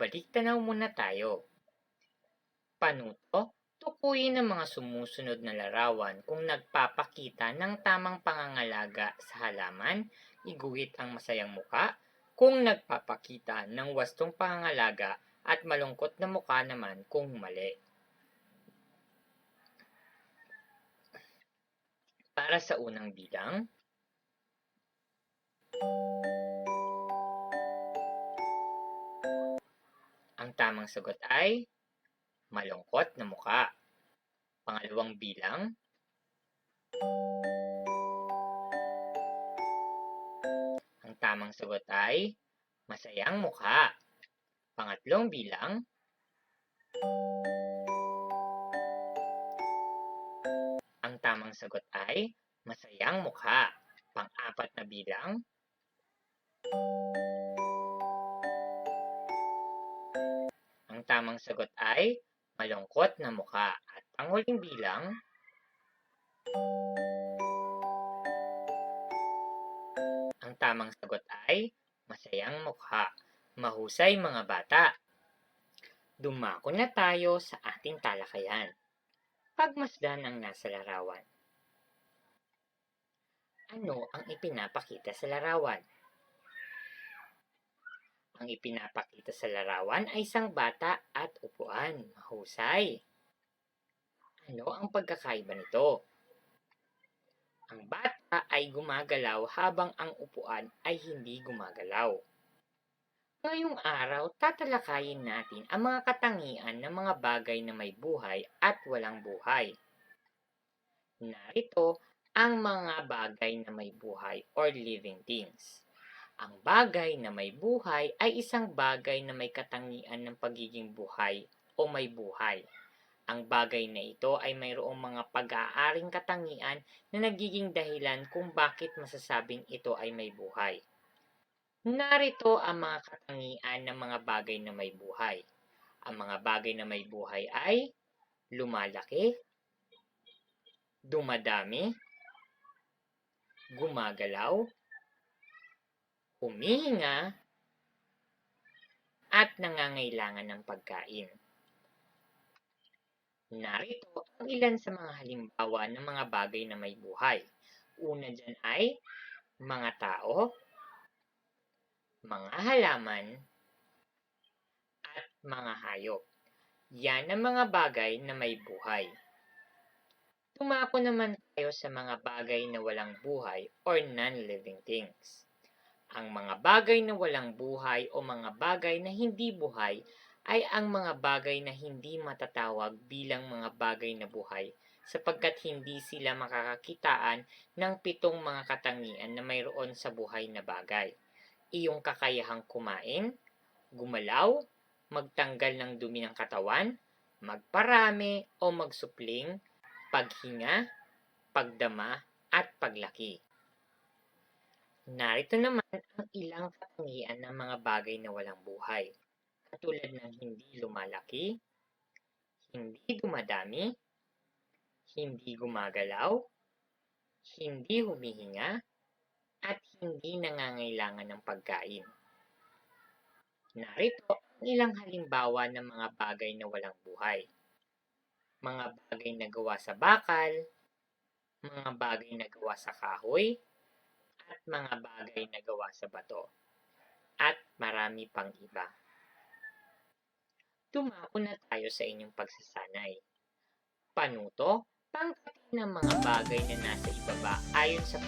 magbalik-tanaw muna tayo. Panuto, tukuyin ang mga sumusunod na larawan kung nagpapakita ng tamang pangangalaga sa halaman, iguhit ang masayang muka, kung nagpapakita ng wastong pangangalaga at malungkot na muka naman kung mali. Para sa unang bilang, ang tamang sagot ay malungkot na muka. Pangalawang bilang, ang tamang sagot ay masayang mukha. Pangatlong bilang, ang tamang sagot ay masayang mukha. Pang-apat na bilang, ang tamang sagot ay malungkot na mukha. At panghuling bilang, ang tamang sagot ay masayang mukha. Mahusay mga bata. Dumako na tayo sa ating talakayan. Pagmasdan ang nasa larawan. Ano ang ipinapakita sa larawan? Ang ipinapakita sa larawan ay isang bata at upuan. Mahusay. Ano ang pagkakaiba nito? Ang bata ay gumagalaw habang ang upuan ay hindi gumagalaw. Ngayong araw, tatalakayin natin ang mga katangian ng mga bagay na may buhay at walang buhay. Narito ang mga bagay na may buhay or living things. Ang bagay na may buhay ay isang bagay na may katangian ng pagiging buhay o may buhay. Ang bagay na ito ay mayroong mga pag-aaring katangian na nagiging dahilan kung bakit masasabing ito ay may buhay. Narito ang mga katangian ng mga bagay na may buhay. Ang mga bagay na may buhay ay lumalaki, dumadami, gumagalaw, humihinga, at nangangailangan ng pagkain. Narito ang ilan sa mga halimbawa ng mga bagay na may buhay. Una dyan ay mga tao, mga halaman, at mga hayop. Yan ang mga bagay na may buhay. Tumako naman tayo sa mga bagay na walang buhay or non-living things. Ang mga bagay na walang buhay o mga bagay na hindi buhay ay ang mga bagay na hindi matatawag bilang mga bagay na buhay sapagkat hindi sila makakakitaan ng 7 mga katangian na mayroon sa buhay na bagay. Iyong kakayahang kumain, gumalaw, magtanggal ng dumi ng katawan, magparami o magsupling, paghinga, pagdama, at paglaki. Narito naman ang ilang katangian ng mga bagay na walang buhay, katulad ng hindi lumalaki, hindi dumadami, hindi gumagalaw, hindi humihinga, at hindi nangangailangan ng pagkain. Narito ang ilang halimbawa ng mga bagay na walang buhay. Mga bagay na gawa sa bakal, mga bagay na gawa sa kahoy, at mga bagay na gawa sa bato, at marami pang iba. Dumako na tayo sa inyong pagsasanay. Panuto, pangkatin ng mga bagay na nasa ibaba ayon sa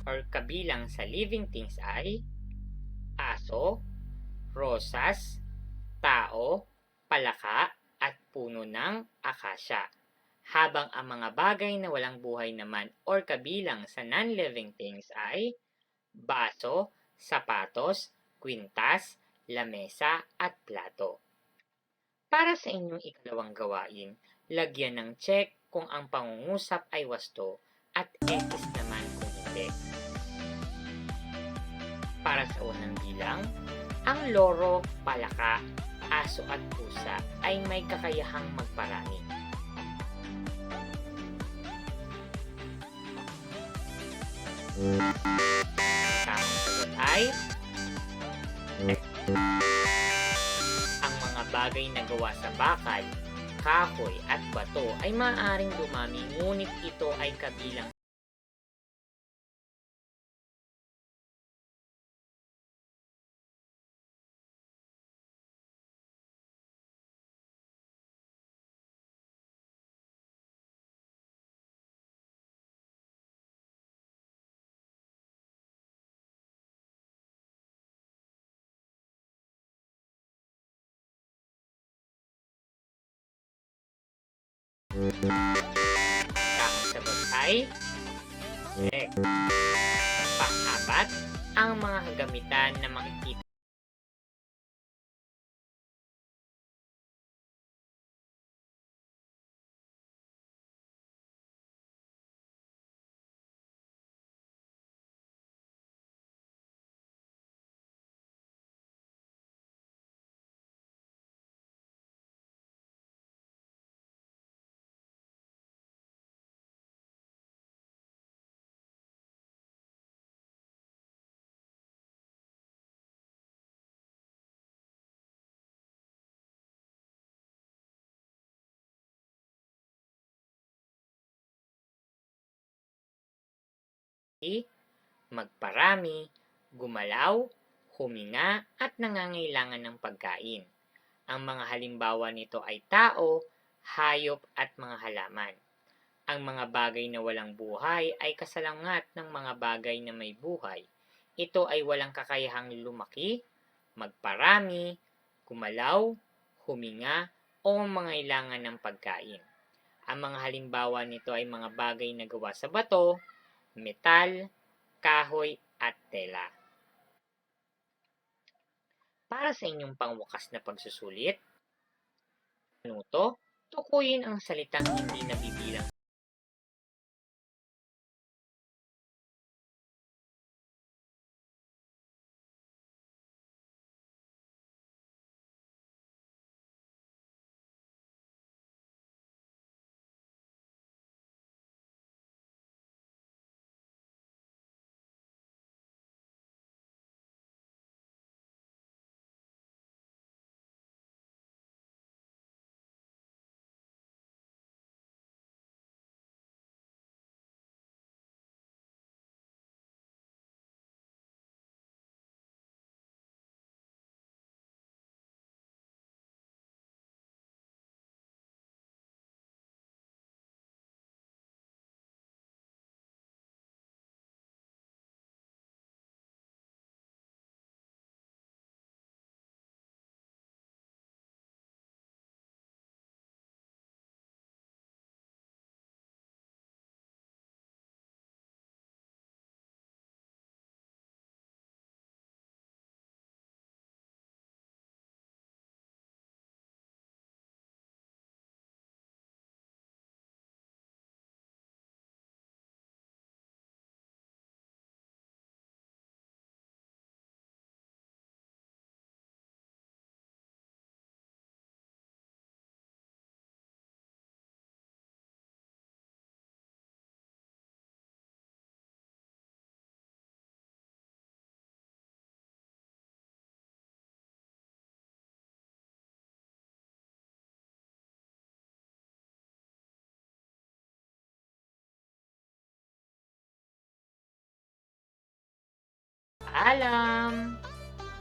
or kabilang sa living things ay aso, rosas, tao, palaka, at puno ng akasya. Habang ang mga bagay na walang buhay naman or kabilang sa non-living things ay baso, sapatos, kwintas, lamesa, at plato. Para sa inyong ikalawang gawain, lagyan ng check kung ang pangungusap ay wasto at X naman kung hindi. Para sa unang bilang, ang loro, palaka, aso at pusa ay may kakayahang magparami. Tamang sagot ay ang mga bagay na gawa sa bakal, kahoy at bato ay maaaring dumami ngunit ito ay kabilang tamang sagot ay correct. Pang-apat, ang mga kagamitan na makikita magparami, gumalaw, huminga at nangangailangan ng pagkain. Ang mga halimbawa nito ay tao, hayop at mga halaman. Ang mga bagay na walang buhay ay kasalangat ng mga bagay na may buhay. Ito ay walang kakayahang lumaki, magparami, gumalaw, huminga o mangailangan ng pagkain. Ang mga halimbawa nito ay mga bagay na gawa sa bato, metal, kahoy at tela. Para sa inyong pangwakas na pagsusulit, minuto, tukuyin ang salitang hindi nabibilang. Paalam!